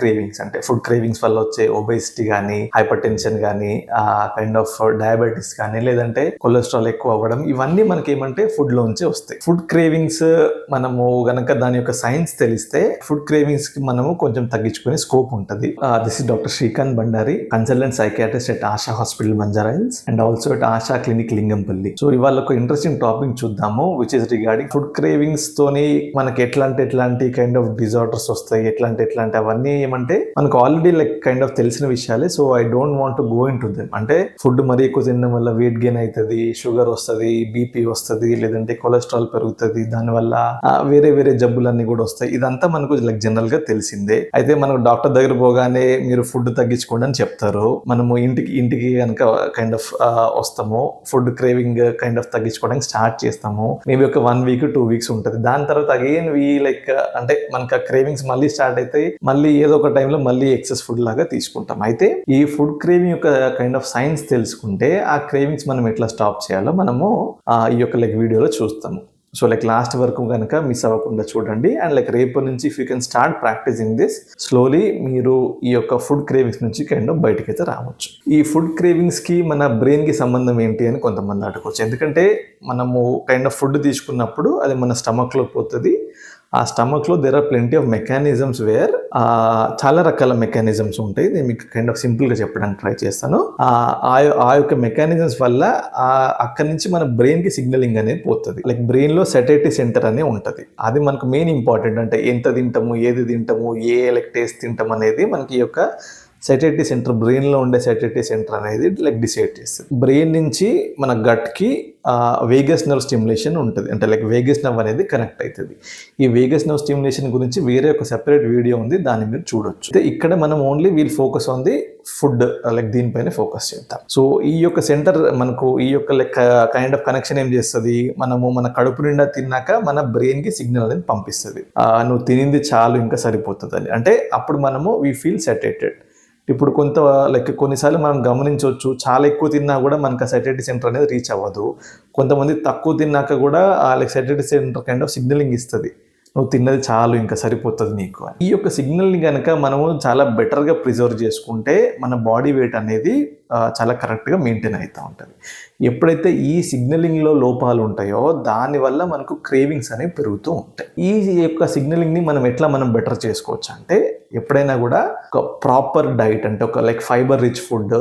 Cravings అంటే food cravings వల్ల వచ్చే ఒబేసిటీ కానీ, హైపర్ టెన్షన్ కానీ, కైండ్ ఆఫ్ డయాబెటీస్ కానీ, లేదంటే కొలెస్ట్రాల్ ఎక్కువ అవ్వడం, ఇవన్నీ మనకి ఏమంటే ఫుడ్ లోంచి వస్తాయి. ఫుడ్ క్రేవింగ్స్ మనము గనక దాని యొక్క సైన్స్ తెలిస్తే ఫుడ్ క్రేవింగ్స్ కి మనము కొంచెం తగ్గించుకునే స్కోప్ ఉంటుంది. This is doctor Srikanth Bandari, consultant psychiatrist at Asha hospital Banjara hills and also at Asha clinic Lingampally. So ఇవాళ ఒక ఇంట్రెస్టింగ్ టాపిక్ చూద్దాము, which is regarding food cravings తోని మనకి ఎట్లాంటి కైండ్ ఆఫ్ డిజార్డర్స్ వస్తాయి, ఎట్లాంటి అవన్నీ ఏమంటే మనకు ఆల్రెడీ కైండ్ ఆఫ్ తెలిసిన విషయాలే. So I don't want to go in to them. అంటే ఫుడ్ మరీ ఎక్కువ తినడం వల్ల వెయిట్ గెయిన్ అవుతుంది, షుగర్ వస్తుంది, బీపీ వస్తుంది, లేదంటే కొలెస్ట్రాల్ పెరుగుతుంది, దానివల్ల వేరే జబ్బులన్నీ కూడా వస్తాయి. ఇదంతా మనకు జనరల్ గా తెలిసిందే. అయితే మనకు డాక్టర్ దగ్గర పోగానే మీరు ఫుడ్ తగ్గించుకోండి అని చెప్తారు. మనము ఇంటికి కనుక కైండ్ ఆఫ్ వస్తాము, ఫుడ్ క్రేవింగ్ కైండ్ ఆఫ్ తగ్గించుకోవడానికి స్టార్ట్ చేస్తాము. మేబీ ఒక 1 వీక్ 2 వీక్స్ ఉంటుంది. దాని తర్వాత అగైన్ అంటే మనకు ఆ క్రేవింగ్స్ మళ్ళీ స్టార్ట్ అవుతాయి. మళ్ళీ ఏదో ఒక టైంలో మళ్ళీ ఎక్సెస్ ఫుడ్ లాగా తీసుకుంటాం. అయితే ఈ ఫుడ్ క్రేవింగ్ యొక్క కైండ్ ఆఫ్ సైన్స్ తెలుసుకుంటే ఆ క్రేవింగ్స్ మనం ఎట్లా స్టాప్ చేయాలో మనము ఈ యొక్క వీడియోలో చూస్తాము. సో లాస్ట్ వరకు కనుక మిస్ అవ్వకుండా చూడండి. అండ్ రేపు నుంచి if you can start practising this slowly, మీరు ఈ యొక్క ఫుడ్ క్రేవింగ్స్ నుంచి కైండ్ ఆఫ్ బయటకైతే రావచ్చు. ఈ ఫుడ్ క్రేవింగ్స్ కి మన బ్రెయిన్ కి సంబంధం ఏంటి అని కొంతమంది అడగవచ్చు. ఎందుకంటే మనము కైండ్ ఆఫ్ ఫుడ్ తీసుకున్నప్పుడు అది మన స్టమక్ లో పోతుంది. ఆ స్టమక్ లో there are plenty of mechanisms where, చాలా రకాల మెకానిజమ్స్ ఉంటాయి. నేను మీకు కైండ్ ఆఫ్ సింపుల్ గా చెప్పడానికి ట్రై చేస్తాను. ఆ యొక్క మెకానిజమ్స్ వల్ల అక్కడి నుంచి మన బ్రెయిన్ కి సిగ్నలింగ్ అనేది పోతుంది. బ్రెయిన్ లో సెటైటీ సెంటర్ అనేది ఉంటది. అది మనకు మెయిన్ ఇంపార్టెంట్. అంటే ఎంత తింటాము, ఏది తింటాము, ఏ టేస్ట్ తింటాం అనేది మనకి ఈ యొక్క సెటైటీ సెంటర్, బ్రెయిన్ లో ఉండే సెటైటీ సెంటర్ అనేది డిసైడ్ చేస్తుంది. బ్రెయిన్ నుంచి మన గట్ కి వేగస్ నర్వ్ స్టిమ్యులేషన్ ఉంటుంది. అంటే వేగస్ నర్వ్ అనేది కనెక్ట్ అవుతుంది. ఈ వేగస్ నర్వ్ స్టిమ్యులేషన్ గురించి వేరే ఒక సెపరేట్ వీడియో ఉంది, దాన్ని మీరు చూడొచ్చు. ఇక్కడ మనం only we'll focus on the food, దీనిపైన ఫోకస్ చేద్దాం. సో ఈ యొక్క సెంటర్ మనకు ఈ యొక్క కైండ్ ఆఫ్ కనెక్షన్ ఏం చేస్తుంది, మనము మన కడుపు నిండా తిన్నాక మన బ్రెయిన్ కి సిగ్నల్ అనేది పంపిస్తుంది, నువ్వు తినింది చాలు, ఇంకా సరిపోతుంది అని. అంటే అప్పుడు మనము వీ ఫీల్ సెటైటెడ్. ఇప్పుడు కొన్నిసార్లు మనం గమనించవచ్చు, చాలా ఎక్కువ తిన్నా కూడా మనకు ఆ సెటైటీ సెంటర్ అనేది రీచ్ అవ్వదు. కొంతమంది తక్కువ తిన్నాక కూడా సెటైటీ సెంటర్ కైండ్ ఆఫ్ సిగ్నలింగ్ ఇస్తుంది, నువ్వు తిన్నది చాలు, ఇంకా సరిపోతుంది నీకు అని. ఈ యొక్క సిగ్నల్ని కనుక మనము చాలా బెటర్గా ప్రిజర్వ్ చేసుకుంటే మన బాడీ వెయిట్ అనేది చాలా కరెక్ట్గా మెయింటైన్ అవుతూ ఉంటుంది. ఎప్పుడైతే ఈ సిగ్నలింగ్లో లోపాలు ఉంటాయో దానివల్ల మనకు క్రేవింగ్స్ అనేవి పెరుగుతూ ఉంటాయి. ఈ యొక్క సిగ్నలింగ్ని మనం బెటర్ చేసుకోవచ్చు అంటే ఎప్పుడైనా కూడా ఒక ప్రాపర్ డైట్, అంటే ఒక ఫైబర్ రిచ్ ఫుడ్,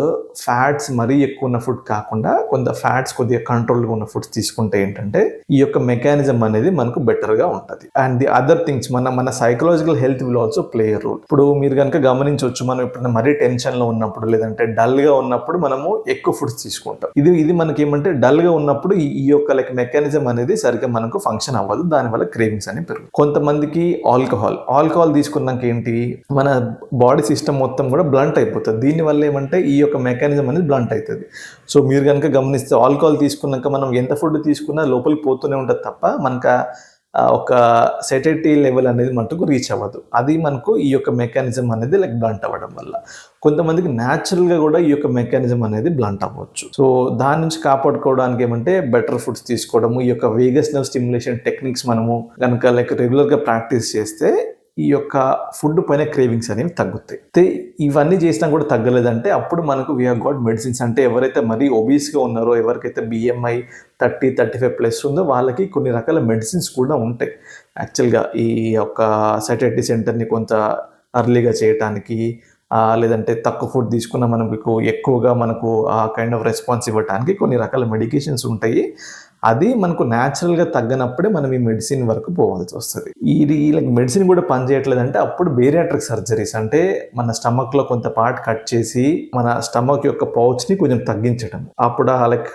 ఫ్యాట్స్ మరీ ఎక్కువ ఉన్న ఫుడ్ కాకుండా కొంత ఫ్యాట్స్ కొద్దిగా కంట్రోల్గా ఉన్న ఫుడ్స్ తీసుకుంటే ఏంటంటే ఈ యొక్క మెకానిజం అనేది మనకు బెటర్గా ఉంటుంది. అండ్ ది అదర్ థింగ్స్ మన psychological health will also play a role. ఇప్పుడు మీరు కనుక గమనించవచ్చు, మనం ఎప్పుడైనా మరీ టెన్షన్లో ఉన్నప్పుడు, లేదంటే డల్గా ఉన్నప్పుడు మనము ఎక్కువ ఫుడ్స్ తీసుకుంటాం. ఇది మనకి ఏమంటే డల్గా ఉన్నప్పుడు ఈ యొక్క మెకానిజం అనేది సరిగ్గా మనకు ఫంక్షన్ అవ్వదు, దానివల్ల క్రేవింగ్స్ అనేవి పెరుగు. కొంతమందికి ఆల్కహాల్ తీసుకున్నాక ఏంటి, మన బాడీ సిస్టమ్ మొత్తం కూడా బ్లంట్ అయిపోతుంది. దీనివల్ల ఏమంటే ఈ యొక్క మెకానిజం అనేది బ్లంట్ అవుతుంది. సో మీరు కనుక గమనిస్తే ఆల్కహాల్ తీసుకున్నాక మనం ఎంత ఫుడ్ తీసుకున్నా లోపలికి పోతూనే ఉంటుంది తప్ప మనకు ఒక సెటైటీ లెవెల్ అనేది మనకు రీచ్ అవ్వదు. అది మనకు ఈ యొక్క మెకానిజం అనేది బ్లంట్ అవ్వడం వల్ల. కొంతమందికి న్యాచురల్గా కూడా ఈ యొక్క మెకానిజం అనేది బ్లంట్ అవ్వచ్చు. సో దాని నుంచి కాపాడుకోవడానికి ఏమంటే బెటర్ ఫుడ్స్ తీసుకోవడము, ఈ యొక్క వేగస్ నర్వ్ స్టిమ్యులేషన్ టెక్నిక్స్ మనము కనుక రెగ్యులర్గా ప్రాక్టీస్ చేస్తే ఈ యొక్క ఫుడ్ పైన క్రేవింగ్స్ అనేవి తగ్గుతాయి. అయితే ఇవన్నీ చేసినా కూడా తగ్గలేదంటే అప్పుడు మనకు వీ హావ్ గాట్ మెడిసిన్స్. అంటే ఎవరైతే మరీ ఒబీస్గా ఉన్నారో, ఎవరికైతే BMI 30-35+ ఉందో వాళ్ళకి కొన్ని రకాల మెడిసిన్స్ కూడా ఉంటాయి. యాక్చువల్గా ఈ యొక్క సెటైటీ సెంటర్ని కొంత అర్లీగా చేయటానికి, లేదంటే తక్కువ ఫుడ్ తీసుకున్న మనకు ఎక్కువగా మనకు ఆ కైండ్ ఆఫ్ రెస్పాన్స్ ఇవ్వడానికి కొన్ని రకాల మెడికేషన్స్ ఉంటాయి. అది మనకు న్యాచురల్గా తగ్గనప్పుడే మనం ఈ మెడిసిన్ వరకు పోవాల్సి వస్తుంది. ఇది మెడిసిన్ కూడా పనిచేయట్లేదంటే అప్పుడు బేరియాట్రిక్ సర్జరీస్, అంటే మన స్టమక్లో కొంత పార్ట్ కట్ చేసి మన స్టమక్ యొక్క పౌచ్ని కొంచెం తగ్గించడం. అప్పుడు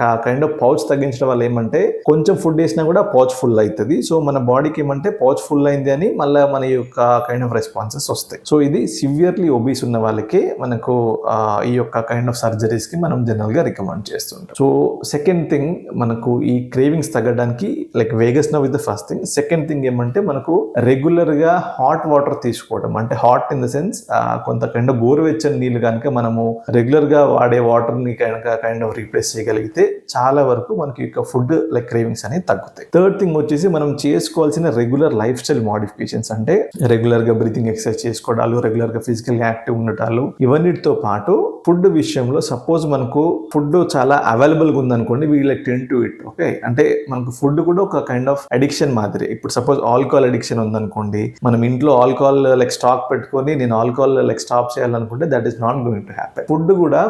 ఆ కైండ్ ఆఫ్ పౌచ్ తగ్గించడం వల్ల ఏమంటే కొంచెం ఫుడ్ వేసినా కూడా పౌచ్ ఫుల్ అవుతుంది. సో మన బాడీకి ఏమంటే పౌచ్ ఫుల్ అయింది అని మళ్ళీ మన యొక్క కైండ్ ఆఫ్ రెస్పాన్సెస్ వస్తాయి. సో ఇది సివియర్లీ ఒబీస్ ఉన్న వాళ్ళకి మనకు ఈ యొక్క కైండ్ ఆఫ్ సర్జరీస్కి మనం జనరల్గా రికమెండ్ చేస్తుంటాం. సో సెకండ్ థింగ్, మనకు ఈ క్రేవింగ్స్ తగ్గడానికి like Vegas now is the first thing. Second thing ఏమంటే మనకు రెగ్యులర్ గా హాట్ వాటర్ తీసుకోవడం, అంటే హాట్ ఇన్ ద సెన్స్ కొంత కైండ్ ఆఫ్ గోరువెచ్చని నీళ్ళు కనుక మనము రెగ్యులర్ గా వాడే వాటర్ ని కనుక కైండ్ ఆఫ్ రీప్లేస్ చేయగలిగితే చాలా వరకు మనకి ఫుడ్ లైక్ క్రేవింగ్స్ అనేవి తగ్గుతాయి. థర్డ్ థింగ్ వచ్చేసి మనం చేసుకోవాల్సిన రెగ్యులర్ లైఫ్ స్టైల్ మోడిఫికేషన్స్, అంటే రెగ్యులర్ గా బ్రీతింగ్ ఎక్సర్సైజ్ చేసుకోవడాలు, రెగ్యులర్ గా ఫిజికల్ యాక్టివ్ ఉండటాలు, ఇవన్నిటితో పాటు ఫుడ్ విషయంలో సపోజ్ మనకు ఫుడ్ చాలా అవైలబుల్ గా ఉందనుకోండి, we like ten to it. Okay, అంటే మనకు ఫుడ్ కూడా ఒక కైండ్ ఆఫ్ అడిక్షన్ మాదిరి. ఇప్పుడు సపోజ్ ఆల్కహాల్ అడిక్షన్ ఉందనుకోండి, మనం ఇంట్లో ఆల్కహాల్ లైక్ స్టాక్ పెట్టుకొని నేను ఆల్కహాల్ లైక్ స్టాప్ చేయాలనుకుంటే that is not going to happen.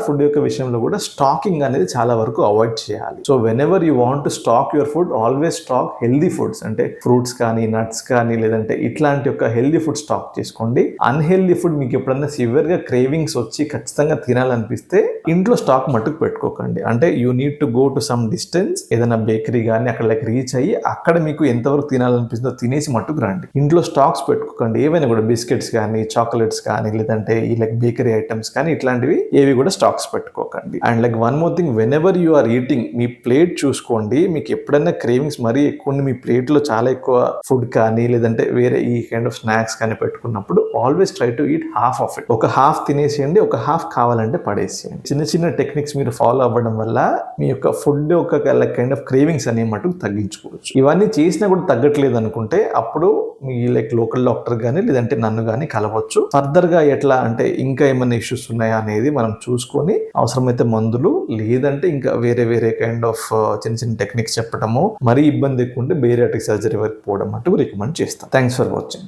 Food యొక్క విషయంలో కూడా స్టాకింగ్ అనేది చాలా వరకు అవాయిడ్ చేయాలి. So when ever you want to stock your food, always stock healthy foods, అంటే ఫ్రూట్స్ కానీ నట్స్ కానీ లేదంటే ఇట్లాంటి ఒక హెల్దీ ఫుడ్ స్టాక్ చేసుకోండి. అన్హెల్దీ ఫుడ్ మీకు ఎప్పుడన్నా సివియర్ గా క్రేవింగ్స్ వచ్చి ఖచ్చితంగా తినాలనిపిస్తే ఇంట్లో స్టాక్ మట్టుకు పెట్టుకోకండి. అంటే you need to go to some distance, ఏదైనా బేకరీ కానీ అక్కడ లైక్ రీచ్ అయ్యి అక్కడ మీకు ఎంతవరకు తినాలనిపిస్తుందో తినేసి మట్టుకు రండి. ఇంట్లో స్టాక్స్ పెట్టుకోకండి. ఏవైనా కూడా బిస్కెట్స్ కానీ చాక్లెట్స్ కానీ లేదంటే ఈ లైక్ బేకరీ ఐటమ్స్ కానీ ఇట్లాంటివి ఏవి కూడా స్టాక్స్ పెట్టుకోకండి. And like one more thing, whenever you are eating మీ ప్లేట్ చూసుకోండి. మీకు ఎప్పుడైనా క్రేవింగ్స్ మరీ ఎక్కువ మీ ప్లేట్ లో చాలా ఎక్కువ ఫుడ్ కానీ లేదంటే వేరే ఈ కైండ్ ఆఫ్ స్నాక్స్ కానీ పెట్టుకున్నప్పుడు always try to eat half of it. ఒక హాఫ్ తినేసేయండి, ఒక హాఫ్ కావాలంటే పడేసేయండి. చిన్న చిన్న టెక్నిక్స్ మీరు ఫాలో అవ్వడం వల్ల మీ యొక్క ఫుడ్ యొక్క కైండ్ ఆఫ్ క్రేవింగ్స్ అనే మటుకు తగ్గించుకోవచ్చు. ఇవన్నీ చేసినా కూడా తగ్గట్లేదు అనుకుంటే అప్పుడు మీ లైక్ లోకల్ డాక్టర్ కానీ లేదంటే నన్ను కానీ కలవచ్చు. ఫర్దర్ గా ఎట్లా అంటే ఇంకా ఏమైనా ఇష్యూస్ ఉన్నాయా అనేది మనం చూసుకొని అవసరమైతే మందులు లేదంటే ఇంకా వేరే కైండ్ ఆఫ్ చిన్న చిన్న టెక్నిక్స్ చెప్పడము, మరీ ఇబ్బంది ఎక్కువ ఉంటే బేరియాట్రిక్ సర్జరీ వరకు పోవడం మటుకు రికమెండ్ చేస్తాం. Thanks for watching.